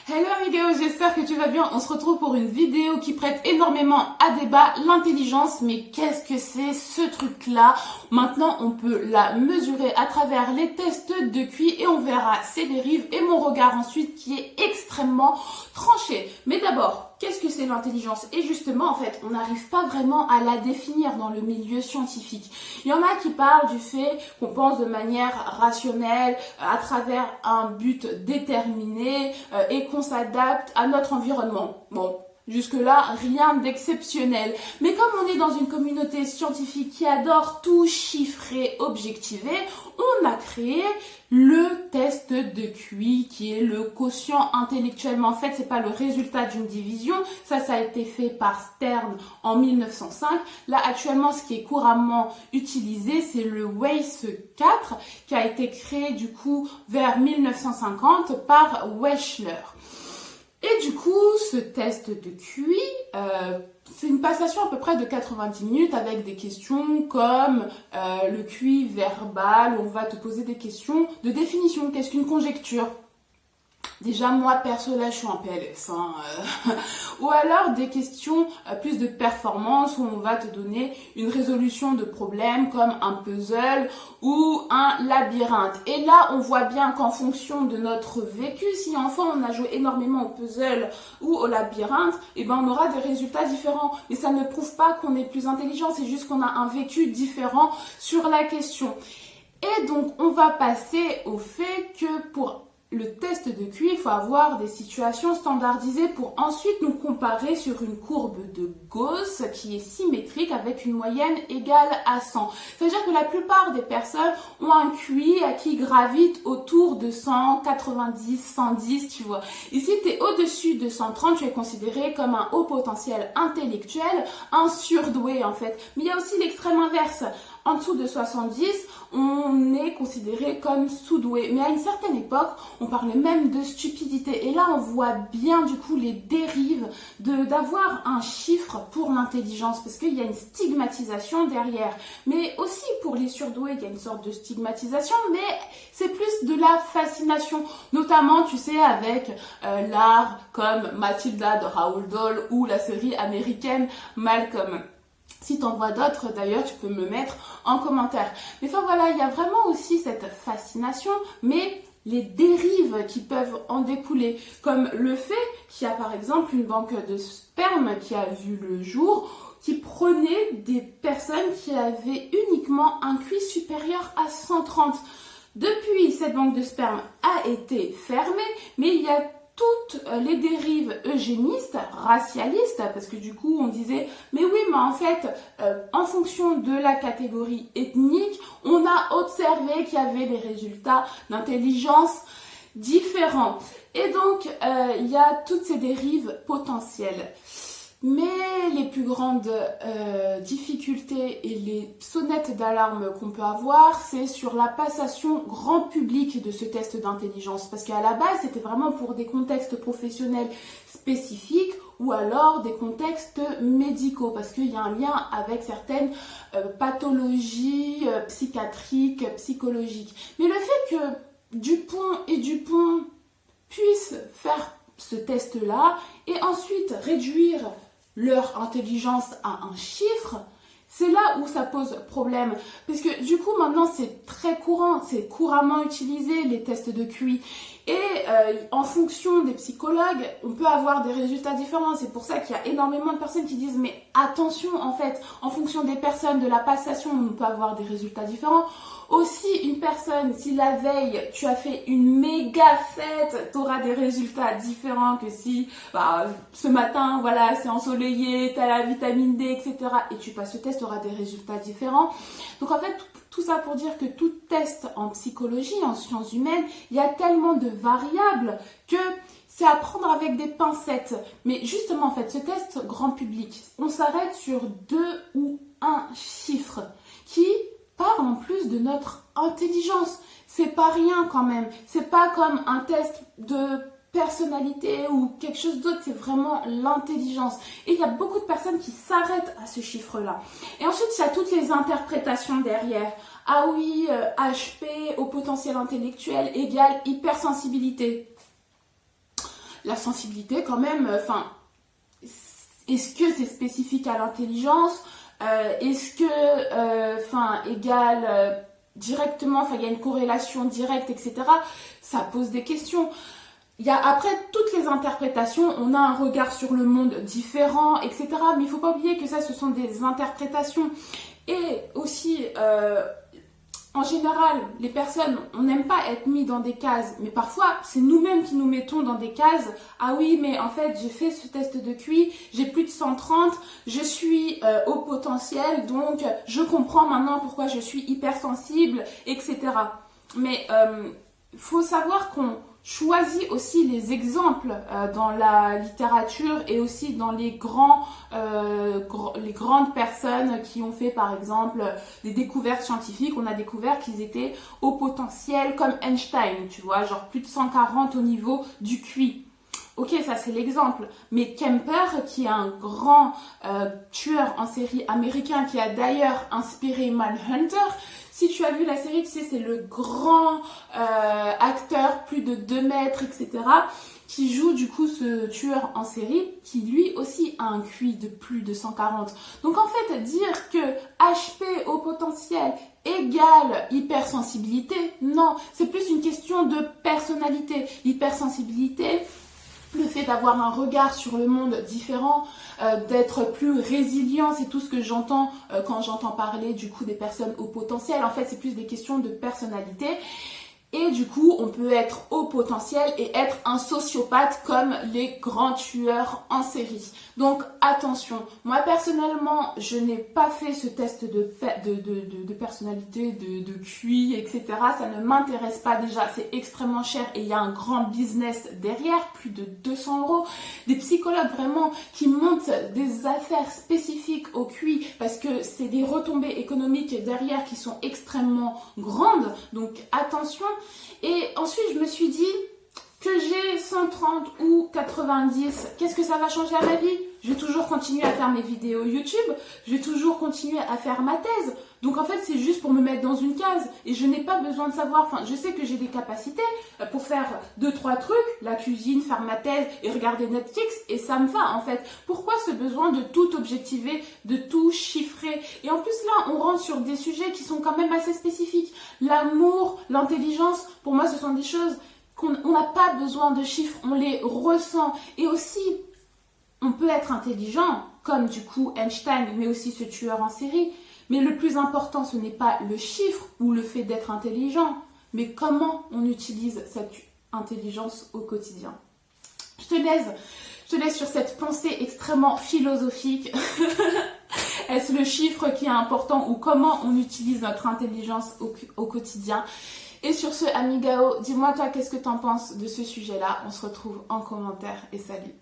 Hello amigos, j'espère que tu vas bien. On se retrouve pour une vidéo qui prête énormément à débat, l'intelligence. Mais qu'est-ce que c'est ce truc-là? Maintenant, on peut la mesurer à travers les tests de QI et on verra ses dérives et mon regard ensuite qui est extrêmement tranché. Mais d'abord, qu'est-ce que c'est l'intelligence? Et justement, en fait, on n'arrive pas vraiment à la définir dans le milieu scientifique. Il y en a qui parlent du fait qu'on pense de manière rationnelle, à travers un but déterminé et qu'on s'adapte à notre environnement. Bon, jusque-là, rien d'exceptionnel. Mais comme on est dans une communauté scientifique qui adore tout chiffrer, objectiver, on a créé le test de QI qui est le quotient intellectuel. Mais en fait, c'est pas le résultat d'une division. Ça a été fait par Stern en 1905. Là, actuellement, ce qui est couramment utilisé, c'est le WAIS 4 qui a été créé du coup vers 1950 par Wechsler. Et du coup, ce test de QI, c'est une passation à peu près de 90 minutes avec des questions comme le QI verbal, où on va te poser des questions de définition. Qu'est-ce qu'une conjecture? Déjà, moi, perso, là, je suis en PLS. Ou alors des questions plus de performance où on va te donner une résolution de problème comme un puzzle ou un labyrinthe. Et là, on voit bien qu'en fonction de notre vécu, si enfant, on a joué énormément au puzzle ou au labyrinthe, eh ben, on aura des résultats différents. Mais ça ne prouve pas qu'on est plus intelligent, c'est juste qu'on a un vécu différent sur la question. Et donc, on va passer au fait que pour le test de QI, il faut avoir des situations standardisées pour ensuite nous comparer sur une courbe de Gauss qui est symétrique avec une moyenne égale à 100. C'est-à-dire que la plupart des personnes ont un QI qui gravite autour de 100, 90, 110, tu vois. Ici, tu es au-dessus de 130, tu es considéré comme un haut potentiel intellectuel, un surdoué en fait. Mais il y a aussi l'extrême inverse. En dessous de 70, on est considéré comme sous-doué. Mais à une certaine époque, on parlait même de stupidité. Et là, on voit bien du coup les dérives d'avoir un chiffre pour l'intelligence. Parce qu'il y a une stigmatisation derrière. Mais aussi pour les surdoués, il y a une sorte de stigmatisation. Mais c'est plus de la fascination. Notamment, tu sais, avec l'art comme Matilda de Roald Dahl ou la série américaine Malcolm. Si t'en vois d'autres, d'ailleurs, tu peux me mettre en commentaire. Mais enfin voilà, il y a vraiment aussi cette fascination, mais les dérives qui peuvent en découler, comme le fait qu'il y a par exemple une banque de sperme qui a vu le jour, qui prenait des personnes qui avaient uniquement un QI supérieur à 130. Depuis, cette banque de sperme a été fermée, mais il y a toutes les dérives eugénistes, racialistes, parce que du coup on disait mais oui mais en fait en fonction de la catégorie ethnique on a observé qu'il y avait des résultats d'intelligence différents et donc il y a toutes ces dérives potentielles. Mais les plus grandes difficultés et les sonnettes d'alarme qu'on peut avoir, c'est sur la passation grand public de ce test d'intelligence. Parce qu'à la base, c'était vraiment pour des contextes professionnels spécifiques ou alors des contextes médicaux. Parce qu'il y a un lien avec certaines pathologies psychiatriques, psychologiques. Mais le fait que Dupont puissent faire ce test-là et ensuite réduire leur intelligence à un chiffre, c'est là où ça pose problème. Parce que du coup, maintenant, c'est très courant, c'est couramment utilisé, les tests de QI. Et en fonction des psychologues, on peut avoir des résultats différents. C'est pour ça qu'il y a énormément de personnes qui disent mais attention, en fait, en fonction des personnes, de la passation, on peut avoir des résultats différents. Aussi, une personne, si la veille, tu as fait une méga fête, tu auras des résultats différents que si ce matin, voilà, c'est ensoleillé, tu as la vitamine D, etc. Et tu passes ce test, tu auras des résultats différents. Donc en fait, tout ça pour dire que tout test en psychologie, en sciences humaines, il y a tellement de variables que c'est à prendre avec des pincettes. Mais justement, en fait, ce test grand public, on s'arrête sur 2 ou 1 chiffre qui parle en plus de notre intelligence. C'est pas rien quand même. C'est pas comme un test de personnalité ou quelque chose d'autre, c'est vraiment l'intelligence. Et il y a beaucoup de personnes qui s'arrêtent à ce chiffre-là. Et ensuite, il y a toutes les interprétations derrière. Ah oui, HP au potentiel intellectuel égale hypersensibilité. la sensibilité quand même, enfin, est-ce que c'est spécifique à l'intelligence? Est-ce que, enfin, égale directement, enfin, il y a une corrélation directe, etc. Ça pose des questions. Il y a après toutes les interprétations, on a un regard sur le monde différent, etc. Mais il ne faut pas oublier que ça, ce sont des interprétations. Et aussi, en général, les personnes, on n'aime pas être mis dans des cases, mais parfois, c'est nous-mêmes qui nous mettons dans des cases. Ah oui, mais en fait, j'ai fait ce test de QI, j'ai plus de 130, je suis au potentiel, donc je comprends maintenant pourquoi je suis hypersensible, etc. Mais faut savoir qu'on choisit aussi les exemples dans la littérature et aussi dans les grandes personnes qui ont fait par exemple des découvertes scientifiques. On a découvert qu'ils étaient au potentiel comme Einstein, tu vois, genre plus de 140 au niveau du QI. Ok, ça c'est l'exemple, mais Kemper, qui est un grand tueur en série américain qui a d'ailleurs inspiré Manhunter, si tu as vu la série, tu sais, c'est le grand acteur, plus de 2 mètres, etc., qui joue du coup ce tueur en série, qui lui aussi a un QI de plus de 140. Donc en fait, dire que HP au potentiel égale hypersensibilité, non, c'est plus une question de personnalité. L'hypersensibilité, le fait d'avoir un regard sur le monde différent, d'être plus résilient, c'est tout ce que j'entends quand j'entends parler du coup des personnes au potentiel. En fait, c'est plus des questions de personnalité. Et du coup, on peut être au potentiel et être un sociopathe comme les grands tueurs en série. Donc attention, moi personnellement, je n'ai pas fait ce test de personnalité, de QI, etc. Ça ne m'intéresse pas déjà, c'est extrêmement cher et il y a un grand business derrière, plus de 200 €. Des psychologues vraiment qui montent des affaires spécifiques au QI parce que c'est des retombées économiques derrière qui sont extrêmement grandes. Donc attention. Et ensuite, je me suis dit que j'ai 130 ou 90, qu'est-ce que ça va changer à ma vie? Je vais toujours continuer à faire mes vidéos YouTube, je vais toujours continuer à faire ma thèse. Donc en fait, c'est juste pour me mettre dans une case et je n'ai pas besoin de savoir, enfin, je sais que j'ai des capacités pour faire 2-3 trucs, la cuisine, faire ma thèse et regarder Netflix et ça me va en fait. Pourquoi ce besoin de tout objectiver, de tout chiffrer? Et en plus là, on rentre sur des sujets qui sont quand même assez spécifiques. L'amour, l'intelligence, pour moi, ce sont des choses qu'on n'a pas besoin de chiffres, on les ressent. Et aussi, on peut être intelligent, comme du coup Einstein, mais aussi ce tueur en série. Mais le plus important, ce n'est pas le chiffre ou le fait d'être intelligent, mais comment on utilise cette intelligence au quotidien. Je te laisse sur cette pensée extrêmement philosophique. Est-ce le chiffre qui est important ou comment on utilise notre intelligence au quotidien? Et sur ce, Amigao, dis-moi toi, qu'est-ce que tu en penses de ce sujet-là? On se retrouve en commentaire et salut!